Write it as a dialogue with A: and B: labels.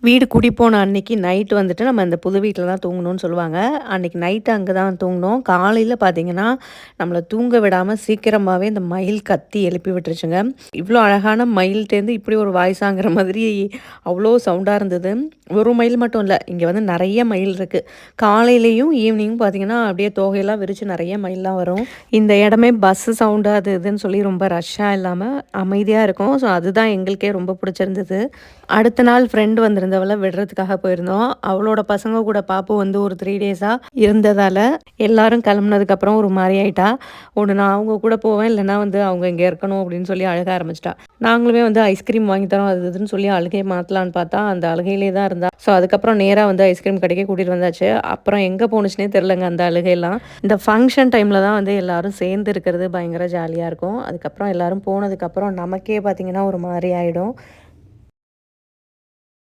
A: வீடு குடி போன அன்னைக்கு நைட் வந்துட்டு நம்ம இந்த புது வீட்ல தான் தூங்கணும்னு சொல்லுவாங்க. அன்னைக்கு நைட்டு அங்க தான் தூங்குனோம். காலையில பார்த்தீங்கன்னா, நம்மள தூங்க விடாம சீக்கிரமாவே இந்த மயில் கத்தி எழுப்பி விட்டுருச்சுங்க. இவ்ளோ அழகான மயில்ட்டேருந்து இப்படி ஒரு வாய்ஸாங்கிற மாதிரி அவ்ளோ சவுண்டா இருந்தது. ஒரு மயில் மட்டும் இல்ல. இங்க வந்து நெறைய மயில் இருக்கு. காலையிலயும், ஈவினிங்கும் பார்த்தீங்கன்னா, அப்படியே தோகையெல்லாம் விரிச்சு நெறைய மயில்லாம் வரும். இந்த இடமே பஸ் சவுண்டு அது இதுன்னு சொல்லி ரொம்ப ரஷ்ஷா இல்லாம அமைதியா இருக்கும். ஸோ அதுதான் எங்களுக்கே ரொம்ப பிடிச்சிருந்தது. அடுத்த நாள் ஃப்ரெண்ட் வந்திருந்தவள விடுறதுக்காக போயிருந்தோம். அவளோட பசங்க கூட பாப்பு வந்து ஒரு 3 டேஸா இருந்ததால, எல்லாரும் கிளம்புனதுக்கப்புறம் ஒரு மாரி ஆயிட்டா. ஒண்ணு நான் அவங்க கூட போவேன், இல்லன்னா வந்து அவங்க இங்க இருக்கணும் அப்படின்னு சொல்லி அழுக ஆரம்பிச்சுட்டா. நாங்களுமே வந்து ஐஸ்கிரீம் வாங்கி தரோம் அது இதுன்னு சொல்லி அழுகைய மாத்தலான்னு பார்த்தா, அந்த அழுகையிலே தான் இருந்தா. ஸோ அதுக்கப்புறம் நேரா வந்து ஐஸ்கிரீம் கடைக்கே கூட்டிட்டு வந்தாச்சு. அப்புறம் எங்க போணுச்சுன்னே தெரியலங்க அந்த அழுகைலாம். இந்த ஃபங்ஷன் டைம்ல தான் வந்து எல்லாரும் சேர்ந்து இருக்கிறது பயங்கர ஜாலியா இருக்கும். அதுக்கப்புறம் எல்லாரும் போனதுக்கப்புறம் நமக்கே பார்த்தீங்கன்னா ஒரு மாரி ஆயிடும்.